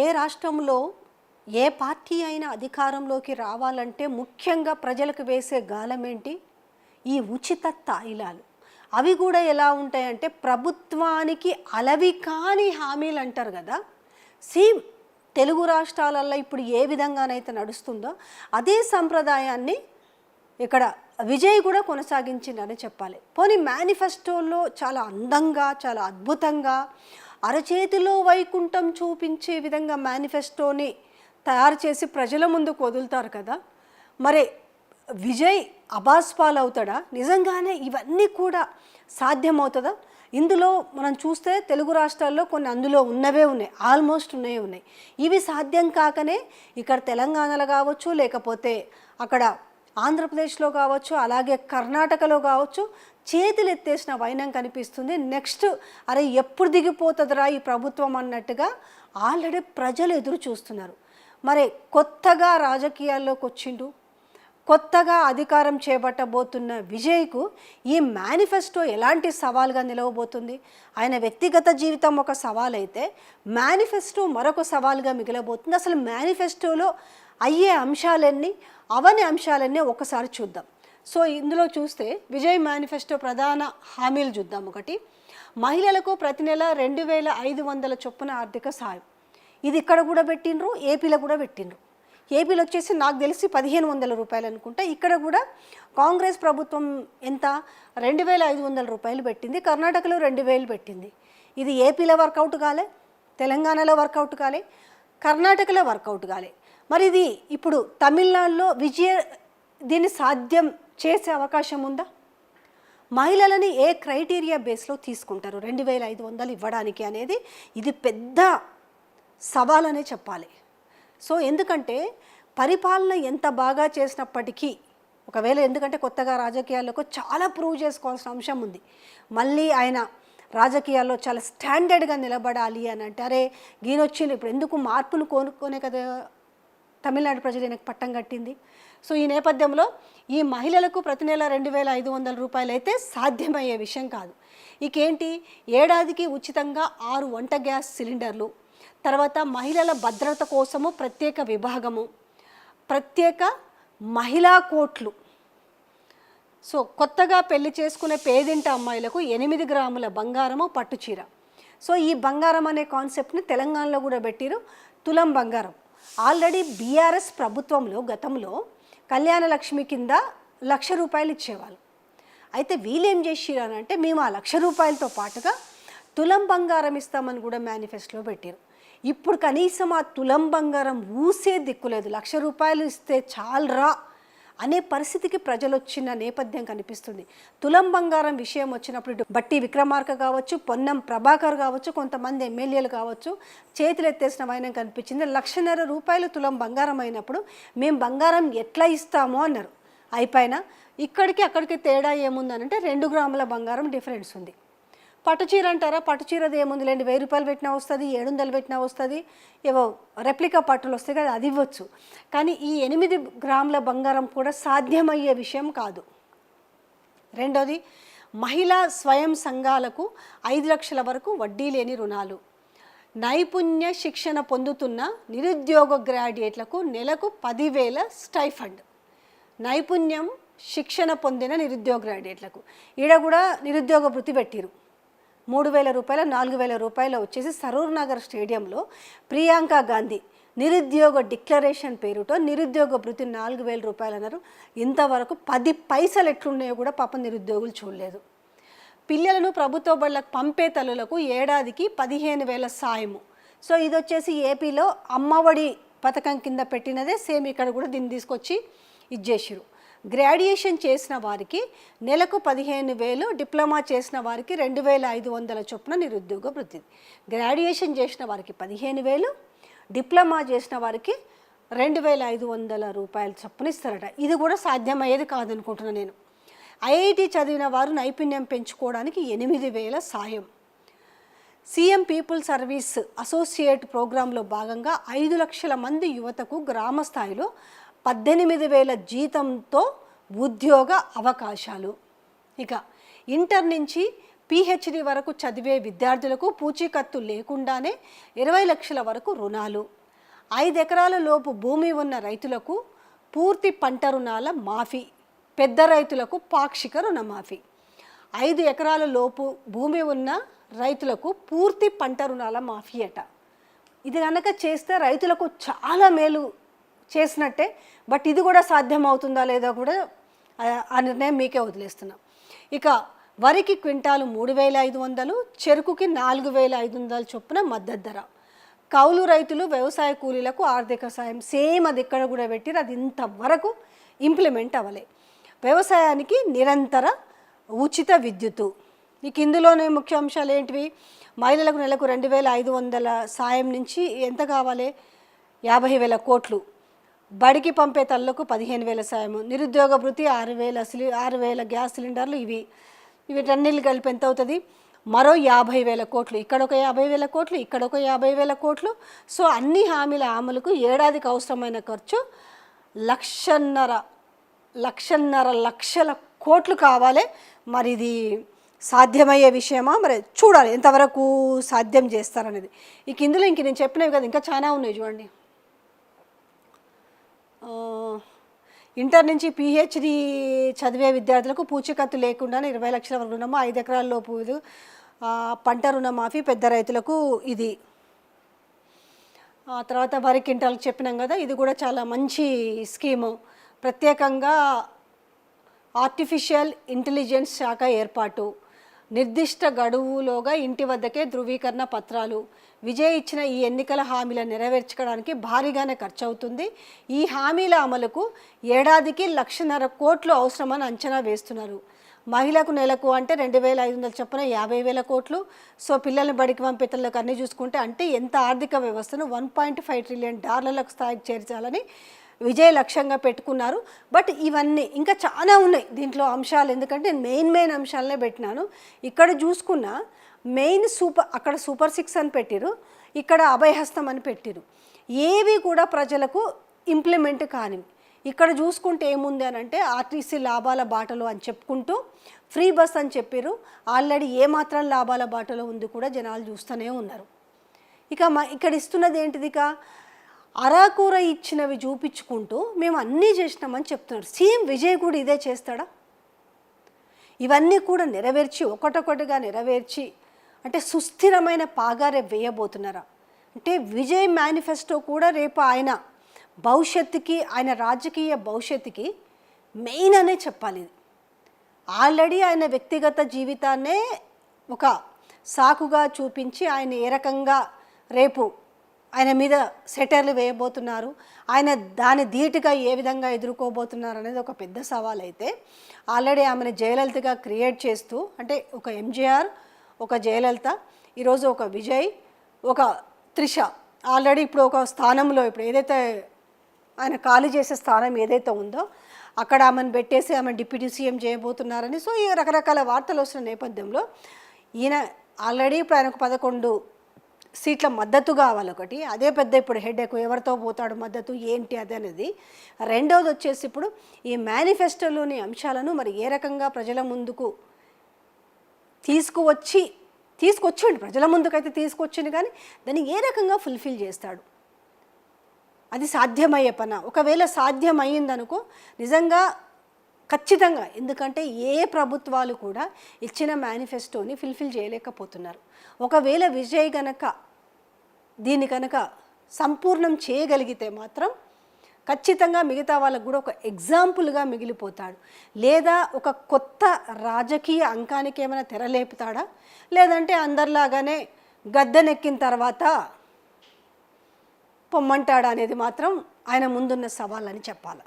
ఏ రాష్ట్రంలో ఏ పార్టీ అయినా అధికారంలోకి రావాలంటే ముఖ్యంగా ప్రజలకు వేసే గాలం ఏంటి? ఈ ఉచిత తాయిలాలు. అవి కూడా ఎలా ఉంటాయంటే ప్రభుత్వానికి అలవి కాని హామీలు అంటారు కదా, సేమ్ తెలుగు రాష్ట్రాలలో ఇప్పుడు ఏ విధంగానైతే నడుస్తుందో అదే సంప్రదాయాన్ని ఇక్కడ విజయ్ కూడా కొనసాగించిందని చెప్పాలి. పోనీ మేనిఫెస్టోలో చాలా అందంగా, చాలా అద్భుతంగా, అరచేతిలో వైకుంఠం చూపించే విధంగా మేనిఫెస్టోని తయారు చేసి ప్రజల ముందుకు వదులుతారు కదా, మరి విజయ్ అబాస్పాల్ అవుతాడా? నిజంగానే ఇవన్నీ కూడా సాధ్యమవుతుందా? ఇందులో మనం చూస్తే తెలుగు రాష్ట్రాల్లో కొన్ని అందులో ఉన్నవే ఉన్నాయి, ఆల్మోస్ట్ ఉన్నాయి. ఇవి సాధ్యం కాకనే ఇక్కడ తెలంగాణలో కావచ్చు, లేకపోతే అక్కడ ఆంధ్రప్రదేశ్లో కావచ్చు, అలాగే కర్ణాటకలో కావచ్చు చేతులు ఎత్తేసిన వైనం కనిపిస్తుంది. నెక్స్ట్ అరే ఎప్పుడు దిగిపోతుందిరా ఈ ప్రభుత్వం అన్నట్టుగా ఆల్రెడీ ప్రజలు ఎదురు చూస్తున్నారు. మరి కొత్తగా రాజకీయాల్లోకి వచ్చిండు, కొత్తగా అధికారం చేపట్టబోతున్న విజయ్కు ఈ మేనిఫెస్టో ఎలాంటి సవాల్గా నిలవబోతుంది? ఆయన వ్యక్తిగత జీవితం ఒక సవాల్ అయితే మేనిఫెస్టో మరొక సవాల్గా మిగిలబోతుంది. అసలు మేనిఫెస్టోలో అయ్యే అంశాలన్నీ, అవని అంశాలన్నీ ఒకసారి చూద్దాం. సో ఇందులో చూస్తే విజయ్ మేనిఫెస్టో ప్రధాన హామీలు చూద్దాం. ఒకటి, మహిళలకు ప్రతి నెల 2500 చొప్పున ఆర్థిక సాయం. ఇది ఇక్కడ కూడా పెట్టిండ్రు, ఏపీలో కూడా పెట్టిండ్రు. ఏపీలో వచ్చేసి నాకు తెలిసి 1500 రూపాయలు అనుకుంటా. ఇక్కడ కూడా కాంగ్రెస్ ప్రభుత్వం ఎంత 2500 రూపాయలు పెట్టింది, కర్ణాటకలో 2000 పెట్టింది. ఇది ఏపీలో వర్కౌట్ కాలే, తెలంగాణలో వర్కౌట్ కాలే, కర్ణాటకలో వర్కౌట్ కాలే. మరి ఇది ఇప్పుడు తమిళనాడులో దీన్ని సాధ్యం చేసే అవకాశం ఉందా? మహిళలని ఏ క్రైటీరియా బేస్లో తీసుకుంటారు 2500 ఇవ్వడానికి అనేది ఇది పెద్ద సవాల్ అనే చెప్పాలి. సో ఎందుకంటే పరిపాలన ఎంత బాగా చేసినప్పటికీ ఒకవేళ, ఎందుకంటే కొత్తగా రాజకీయాలకు చాలా ప్రూవ్ చేసుకోవాల్సిన అంశం ఉంది. మళ్ళీ ఆయన రాజకీయాల్లో చాలా స్టాండర్డ్గా నిలబడాలి అని అంటే, అరే గీనొచ్చింది ఇప్పుడు ఎందుకు మార్పును కోరుకునే కదా తమిళనాడు ప్రజలు ఈయనకు పట్టం కట్టింది. సో ఈ నేపథ్యంలో ఈ మహిళలకు ప్రతి నెల 2500 రూపాయలు అయితే సాధ్యమయ్యే విషయం కాదు. ఇకేంటి, ఏడాదికి ఉచితంగా 6 వంట గ్యాస్ సిలిండర్లు, తర్వాత మహిళల భద్రత కోసము ప్రత్యేక విభాగము, ప్రత్యేక మహిళా కోట్లు. సో కొత్తగా పెళ్లి చేసుకునే పేదింటి అమ్మాయిలకు 8 గ్రాముల బంగారము పట్టుచీర. సో ఈ బంగారం అనే కాన్సెప్ట్ని తెలంగాణలో కూడా పెట్టిరు, తులం బంగారం. ఆల్రెడీ బీఆర్ఎస్ ప్రభుత్వంలో గతంలో కళ్యాణ లక్ష్మి కింద 1,00,000 రూపాయలు ఇచ్చేవాళ్ళు. అయితే వీళ్ళు ఏం చేసిరు అంటే, మేము ఆ 1,00,000 రూపాయలతో పాటుగా తులం బంగారం ఇస్తామని కూడా మేనిఫెస్టోలో పెట్టారు. ఇప్పుడు కనీసం ఆ తులం బంగారం ఊసే దిక్కులేదు. 1,00,000 రూపాయలు ఇస్తే చాలరా అనే పరిస్థితికి ప్రజలు వచ్చిన నేపథ్యం కనిపిస్తుంది. తులం బంగారం విషయం వచ్చినప్పుడు బట్టి విక్రమార్క కావచ్చు, పొన్నం ప్రభాకర్ కావచ్చు, కొంతమంది ఎమ్మెల్యేలు కావచ్చు చేతులు ఎత్తేసిన వైనం కనిపించింది. 1,50,000 రూపాయలు తులం బంగారం అయినప్పుడు మేము బంగారం ఎట్లా ఇస్తామో అన్నారు. అయిపోయినా ఇక్కడికి అక్కడికి తేడా ఏముందనంటే 2 గ్రాముల బంగారం డిఫరెన్స్ ఉంది. పట్టుచీర అంటారా, పట్టుచీరది ఏముంది లేండి, 1000 రూపాయలు పెట్టినా వస్తుంది, 700 పెట్టినా వస్తుంది, ఏవో రెప్లికా పట్టులు వస్తాయి కదా, అది ఇవ్వచ్చు. కానీ ఈ 8 గ్రాముల బంగారం కూడా సాధ్యమయ్యే విషయం కాదు. రెండోది, మహిళా స్వయం సంఘాలకు 5 లక్షల వరకు వడ్డీ లేని రుణాలు. నైపుణ్య శిక్షణ పొందుతున్న నిరుద్యోగ గ్రాడ్యుయేట్లకు నెలకు 10,000 స్టైఫండ్. నైపుణ్యం శిక్షణ పొందిన నిరుద్యోగ గ్రాడ్యుయేట్లకు ఈడ కూడా నిరుద్యోగ భృతి పెట్టిరు. 3,000 రూపాయలు, 4,000 రూపాయలు వచ్చేసి సరూర్ నగర్ స్టేడియంలో ప్రియాంక గాంధీ నిరుద్యోగ డిక్లరేషన్ పేరుతో నిరుద్యోగ భృతి 4,000 రూపాయలు అన్నారు. ఇంతవరకు 10 పైసలు ఎట్లున్నాయో కూడా పాపం నిరుద్యోగులు చూడలేదు. పిల్లలను ప్రభుత్వ బళ్ళకు పంపే తల్లులకు ఏడాదికి 15,000 సాయము. సో ఇది వచ్చేసి ఏపీలో అమ్మఒడి పథకం కింద పెట్టినదే, సేమ్ ఇక్కడ కూడా దీన్ని తీసుకొచ్చి ఇచ్చేసారు. గ్రాడ్యుయేషన్ చేసిన వారికి నెలకు 15,000, డిప్లొమా చేసిన వారికి 2,500 చొప్పున నిరుద్యోగ వృత్తి. గ్రాడ్యుయేషన్ చేసిన వారికి 15,000, డిప్లొమా చేసిన వారికి 2,500 రూపాయల చొప్పున ఇస్తారట. ఇది కూడా సాధ్యమయ్యేది కాదనుకుంటున్నాను నేను. ఐఐటి చదివిన వారు నైపుణ్యం పెంచుకోవడానికి 8,000 సాయం. సీఎం పీపుల్ సర్వీస్ అసోసియేట్ ప్రోగ్రాంలో భాగంగా 5 లక్షల మంది యువతకు గ్రామ స్థాయిలో 18,000 జీతంతో ఉద్యోగ అవకాశాలు. ఇక ఇంటర్ నుంచి పిహెచ్డి వరకు చదివే విద్యార్థులకు పూచీకత్తు లేకుండానే 20 లక్షల వరకు రుణాలు, 5 ఎకరాల లోపు భూమి ఉన్న రైతులకు పూర్తి పంట రుణాల మాఫీ, పెద్ద రైతులకు పాక్షిక రుణమాఫీ. 5 ఎకరాల లోపు భూమి ఉన్న రైతులకు పూర్తి పంట రుణాల మాఫీ అట. ఇది కనుక చేస్తే రైతులకు చాలా మేలు చేసినట్టే. బట్ ఇది కూడా సాధ్యమవుతుందా లేదా కూడా ఆ నిర్ణయం మీకే వదిలేస్తున్నాం. ఇక వరికి క్వింటాలు 3,500, చెరుకుకి 4,500 చొప్పున మద్దతు ధర. కౌలు రైతులు, వ్యవసాయ కూలీలకు ఆర్థిక సాయం సేమ్ అది ఇక్కడ కూడా పెట్టిరు, అది ఇంతవరకు ఇంప్లిమెంట్ అవ్వలే. వ్యవసాయానికి నిరంతర ఉచిత విద్యుత్తు. ఇక ఇందులోనే ముఖ్య అంశాలు ఏంటివి? మహిళలకు నెలకు 2,500 సాయం నుంచి ఎంత కావాలి? 50,000 కోట్లు. బడికి పంపే తల్లులకు 15,000 సాయము. నిరుద్యోగ భృతి 6,000 గ్యాస్ సిలిండర్లు. వీటన్నిళ్ళు కలిపి ఎంత అవుతుంది? మరో 50,000 కోట్లు. ఇక్కడ ఒక 50,000 కోట్లు, ఇక్కడ ఒక 50,000 కోట్లు. సో అన్ని హామీల అమలుకు ఏడాదికి అవసరమైన ఖర్చు 1,50,000 కోట్లు కావాలి. మరి ఇది సాధ్యమయ్యే విషయమా? మరి చూడాలి ఎంతవరకు సాధ్యం చేస్తారనేది. ఇక ఇందులో నేను చెప్పినవి కదా, ఇంకా చాలా ఉన్నాయి చూడండి. ఇంటర్ నుంచి పిహెచ్డి చదివే విద్యార్థులకు పూచీకత్తు లేకుండానే 20 లక్షల వరకు రుణము, 5 ఎకరాల లోపు పంట రుణమాఫీ, పెద్ద రైతులకు ఇది. తర్వాత వరి క్వింటాల్కి చెప్పినాం కదా, ఇది కూడా చాలా మంచి స్కీము. ప్రత్యేకంగా ఆర్టిఫిషియల్ ఇంటెలిజెన్స్ శాఖ ఏర్పాటు, నిర్దిష్ట గడువులోగా ఇంటి వద్దకే ధృవీకరణ పత్రాలు. విజయ్ ఇచ్చిన ఈ ఎన్నికల హామీల నెరవేర్చడానికి భారీగానే ఖర్చు అవుతుంది. ఈ హామీల అమలుకు ఏడాదికి 1,50,000 కోట్లు అవసరమని అంచనా వేస్తున్నారు. మహిళకు నెలకు అంటే 2,500 చొప్పున 50,000 కోట్లు. సో పిల్లల్ని బడికి పంపే తల్లులకు అన్నీ చూసుకుంటే అంటే ఎంత ఆర్థిక వ్యవస్థను $1.5 ట్రిలియన్ స్థాయికి చేర్చాలని విజయ్ లక్ష్యంగా పెట్టుకున్నారు. బట్ ఇవన్నీ ఇంకా చాలా ఉన్నాయి దీంట్లో అంశాలు, ఎందుకంటే నేను మెయిన్ అంశాలనే పెట్టినాను. ఇక్కడ చూసుకున్న మెయిన్ అక్కడ సూపర్ 6 అని పెట్టిరు, ఇక్కడ అభయహస్తం అని పెట్టిరు. ఏవి కూడా ప్రజలకు ఇంప్లిమెంట్ కాని. ఇక్కడ చూసుకుంటే ఏముంది అని అంటే ఆర్టీసీ లాభాల బాటలో అని చెప్పుకుంటూ ఫ్రీ బస్ అని చెప్పారు. ఆల్రెడీ ఏమాత్రం లాభాల బాటలో ఉంది కూడా జనాలు చూస్తూనే ఉన్నారు. ఇక ఇక్కడ ఇస్తున్నది ఏంటిది? ఇక అరాకూర ఇచ్చినవి చూపించుకుంటూ మేము అన్నీ చేసినామని చెప్తున్నారు. సేమ్ విజయ్ కూడా ఇదే చేస్తాడా? ఇవన్నీ కూడా నెరవేర్చి ఒకటొకటిగా నెరవేర్చి అంటే సుస్థిరమైన పాగా రేపు వేయబోతున్నారా? అంటే విజయ్ మేనిఫెస్టో కూడా రేపు ఆయన భవిష్యత్తుకి, ఆయన రాజకీయ భవిష్యత్తుకి మెయిన్ అనే చెప్పాలి. ఇది ఆల్రెడీ ఆయన వ్యక్తిగత జీవితాన్నే ఒక సాకుగా చూపించి ఆయన ఏ రకంగా రేపు ఆయన మీద సెటర్లు వేయబోతున్నారు, ఆయన దాని ధీటుగా ఏ విధంగా ఎదుర్కోబోతున్నారు అనేది ఒక పెద్ద సవాల్. అయితే ఆల్రెడీ ఆమెను జయలలితగా క్రియేట్ చేస్తూ, అంటే ఒక ఎంజీఆర్, ఒక జయలలిత, ఈరోజు ఒక విజయ్, ఒక త్రిష ఆల్రెడీ ఇప్పుడు ఒక స్థానంలో, ఇప్పుడు ఏదైతే ఆయన ఖాళీ చేసే స్థానం ఏదైతే ఉందో అక్కడ ఆమెను పెట్టేసి ఆమె డిప్యూటీ సీఎం చేయబోతున్నారని సో ఈ రకరకాల వార్తలు వస్తున్న నేపథ్యంలో ఈయన ఆల్రెడీ ఇప్పుడు ఆయనకు 11 సీట్ల మద్దతు కావాలి ఒకటి. అదే పెద్ద ఇప్పుడు హెడేక్, ఎవరితో పోతాడు మద్దతు ఏంటి అది అనేది. రెండవది వచ్చేసి ఇప్పుడు ఈ మేనిఫెస్టోలోని అంశాలను మరి ఏ రకంగా ప్రజల ముందుకు తీసుకొచ్చిండు, ప్రజల ముందుకైతే తీసుకొచ్చింది, కానీ దాన్ని ఏ రకంగా ఫుల్ఫిల్ చేస్తాడు, అది సాధ్యమయ్యే పని. ఒకవేళ సాధ్యమయ్యిందనుకో నిజంగా ఖచ్చితంగా, ఎందుకంటే ఏ ప్రభుత్వాలు కూడా ఇచ్చిన మేనిఫెస్టోని ఫుల్ఫిల్ చేయలేకపోతున్నారు. ఒకవేళ విజయ్ దీన్ని కనుక సంపూర్ణం చేయగలిగితే మాత్రం ఖచ్చితంగా మిగతా వాళ్ళకు కూడా ఒక ఎగ్జాంపుల్గా మిగిలిపోతాడు. లేదా ఒక కొత్త రాజకీయ అంకానికి ఏమైనా తెరలేపుతాడా, లేదంటే అందరిలాగానే గద్దెనెక్కిన తర్వాత పొమ్మంటాడా అనేది మాత్రం ఆయన ముందున్న సవాల్ అని చెప్పాలి.